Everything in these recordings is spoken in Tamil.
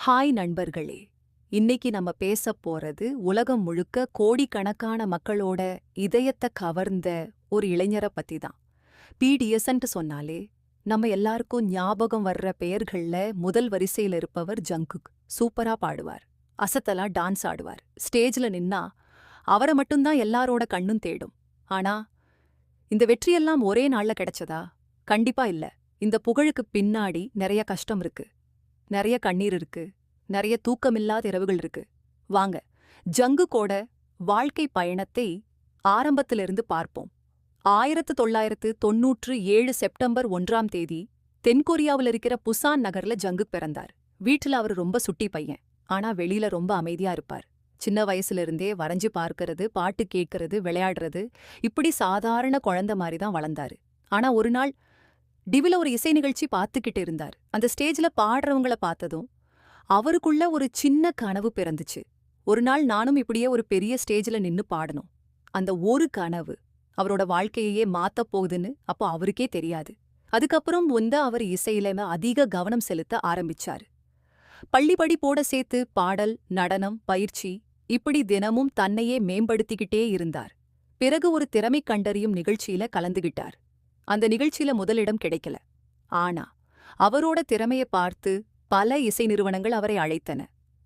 ஹாய் நண்பர்களே. இன்னைக்கு நம்ம பேசப் போறது உலகம் முழுக்க கோடிக்கணக்கான மக்களோட இதயத்தை கவர்ந்த ஒரு இளைஞரை பத்தி தான். பிடிஎஸ்ன்ட்டு சொன்னாலே நம்ம எல்லாருக்கும் ஞாபகம் வர்ற பெயர்கள்ல முதல் வரிசையில இருப்பவர் ஜங்குக். சூப்பரா பாடுவார், அசத்தலா டான்ஸ் ஆடுவார். ஸ்டேஜ்ல நின்னா அவரை மட்டும்தான் எல்லாரோட கண்ணும் தேடும். ஆனா இந்த வெற்றியெல்லாம் ஒரே நாள்ல கிடைச்சதா? கண்டிப்பா இல்ல. இந்த புகழுக்கு பின்னாடி நிறைய கஷ்டம் இருக்கு, நிறைய கண்ணீர் இருக்கு, நிறைய தூக்கமில்லாத இரவுகள் இருக்கு. வாங்க, ஜங்குக்கோட வாழ்க்கை பயணத்தை ஆரம்பத்திலிருந்து பார்ப்போம். 1997 செப்டம்பர் 1ஆம் தேதி தென்கொரியாவில் இருக்கிற புசான் நகர்ல ஜங்குக் பிறந்தார். வீட்டுல அவர் ரொம்ப சுட்டி பையன், ஆனா வெளியில ரொம்ப அமைதியா இருப்பார். சின்ன வயசுல இருந்தே வரைஞ்சு பார்க்கறது, பாட்டு கேட்கறது, விளையாடுறது, இப்படி சாதாரண குழந்தை மாதிரி தான் வளர்ந்தாரு. ஆனா ஒரு நாள் டிவில ஒரு இசை நிகழ்ச்சி பார்த்துக்கிட்டு இருந்தார். அந்த ஸ்டேஜ்ல பாடுறவங்கள பார்த்ததும் அவருக்குள்ள ஒரு சின்ன கனவு பிறந்துச்சு. ஒரு நாள் நானும் இப்படியே ஒரு பெரிய ஸ்டேஜ்ல நின்னு பாடணும். அந்த ஒரு கனவு அவரோட வாழ்க்கையையே மாத்தப் போகுதுன்னு அப்போ அவருக்கே தெரியாது. அதுக்கப்புறம் அவர் இசையில அதிக கவனம் செலுத்த ஆரம்பிச்சாரு. பள்ளி படிப்போட சேர்த்து பாடல், நடனம், பயிற்சி, இப்படி தினமும் தன்னையே மேம்படுத்திக்கிட்டே இருந்தார். பிறகு ஒரு திறமை கண்டறியும் நிகழ்ச்சியில கலந்துகிட்டார். அந்த நிகழ்ச்சியில முதலிடம் கிடைக்கல. ஆனா அவரோட திறமையை பார்த்து பல இசை நிறுவனங்கள் அவரை அழைத்தன.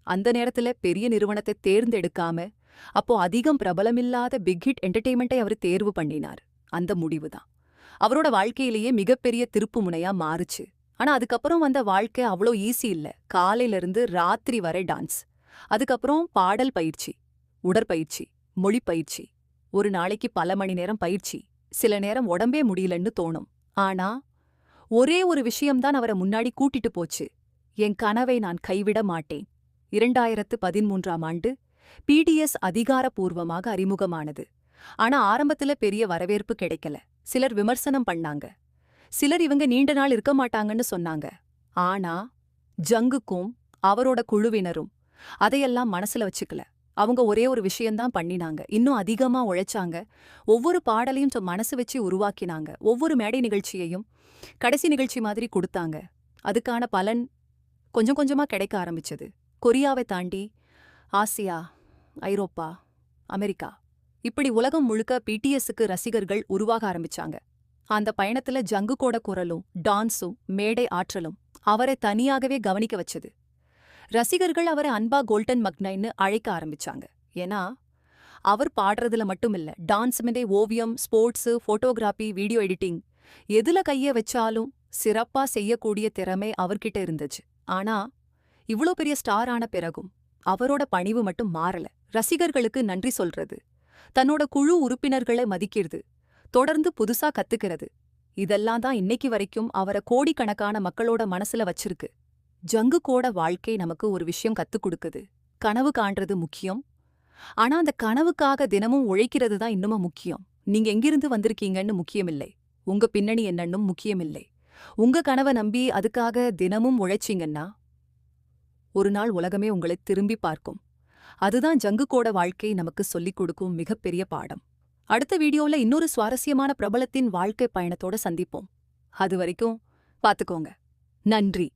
அந்த நேரத்துல பெரிய நிறுவனத்தை தேர்ந்தெடுக்காம அப்போ அதிகம் பிரபலமில்லாத பிக் ஹிட் என்டர்டெயின்மெண்ட்டை அவர் தேர்வு பண்ணினார். அந்த முடிவுதான் அவரோட வாழ்க்கையிலேயே மிகப்பெரிய திருப்பு முனையா மாறுச்சு. ஆனா அதுக்கப்புறம் வந்த வாழ்க்கை அவ்வளோ ஈஸி இல்ல. காலையில இருந்து ராத்திரி வரை டான்ஸ், அதுக்கப்புறம் பாடல் பயிற்சி, உடற்பயிற்சி, மொழி பயிற்சி, ஒரு நாளைக்கு பல மணி நேரம் பயிற்சி. சில நேரம் உடம்பே முடியலன்னு தோணும். ஆனா ஒரே ஒரு விஷயம்தான் அவரை முன்னாடி கூட்டிட்டு போச்சு. என் கனவை நான் கைவிட மாட்டேன். 2013ஆம் ஆண்டு பிடிஎஸ் அதிகாரப்பூர்வமாக அறிமுகமானது. ஆனா ஆரம்பத்துல பெரிய வரவேற்பு கிடைக்கல. சிலர் விமர்சனம் பண்ணாங்க, சிலர் இவங்க நீண்ட நாள் இருக்க மாட்டாங்கன்னு சொன்னாங்க. ஆனா ஜங்குக்கும் அவரோட குழுவினரும் அதையெல்லாம் மனசுல வச்சுக்கல. அவங்க ஒரே ஒரு விஷயம்தான் பண்ணினாங்க, இன்னும் அதிகமா உழைச்சாங்க. ஒவ்வொரு பாடலையும் மனசு வச்சு உருவாக்கினாங்க. ஒவ்வொரு மேடை நிகழ்ச்சியையும் கடைசி நிகழ்ச்சி மாதிரி கொடுத்தாங்க. அதுக்கான பலன் கொஞ்சம் கொஞ்சமா கிடைக்க ஆரம்பிச்சது. கொரியாவை தாண்டி ஆசியா, ஐரோப்பா, அமெரிக்கா, இப்படி உலகம் முழுக்க பிடிஎஸ்க்கு ரசிகர்கள் உருவாக ஆரம்பிச்சாங்க. அந்த பயணத்துல ஜங்குக்கோட குரலும் டான்ஸும் மேடை ஆற்றலும் அவரை தனியாகவே கவனிக்க வச்சது. ரசிகர்கள் அவரை அன்பா கோல்டன் மக்னைன்னு அழைக்க ஆரம்பிச்சாங்க. ஏன்னா அவர் பாடுறதுல மட்டுமில்ல, டான்ஸ் மீதே ஓவியம், ஸ்போர்ட்ஸு, போட்டோகிராபி, வீடியோ எடிட்டிங், எதுல கைய வச்சாலும் சிறப்பா செய்யக்கூடிய திறமை அவர்கிட்ட இருந்துச்சு. ஆனா இவ்ளோ பெரிய ஸ்டார் ஆன பிறகும் அவரோட பணிவு மட்டும் மாறல. ரசிகர்களுக்கு நன்றி சொல்றது, தன்னோட குழு உறுப்பினர்களை மதிக்கிறது, தொடர்ந்து புதுசா கத்துக்கிறது, இதெல்லாம் தான் இன்னைக்கு வரைக்கும் அவரை கோடிக்கணக்கான மக்களோட மனசுல வச்சிருக்கு. ஜங்குக்கோட வாழ்க்கை நமக்கு ஒரு விஷயம் கத்துக் கொடுக்குது. கனவு காண்றது முக்கியம், ஆனா அந்த கனவுக்காக தினமும் உழைக்கிறது தான் இன்னும் முக்கியம். நீங்க எங்கிருந்து வந்திருக்கீங்கன்னு முக்கியமில்லை, உங்க பின்னணி என்னன்னும் முக்கியமில்லை. உங்க கனவை நம்பி அதுக்காக தினமும் உழைச்சிங்கன்னா ஒரு நாள் உலகமே உங்களை திரும்பி பார்க்கும். அதுதான் ஜங்குக்கோட வாழ்க்கை நமக்கு சொல்லிக் கொடுக்கும் மிகப்பெரிய பாடம். அடுத்த வீடியோல இன்னொரு சுவாரஸ்யமான பிரபலத்தின் வாழ்க்கை பயணத்தோட சந்திப்போம். அது வரைக்கும் பாத்துக்கோங்க. நன்றி.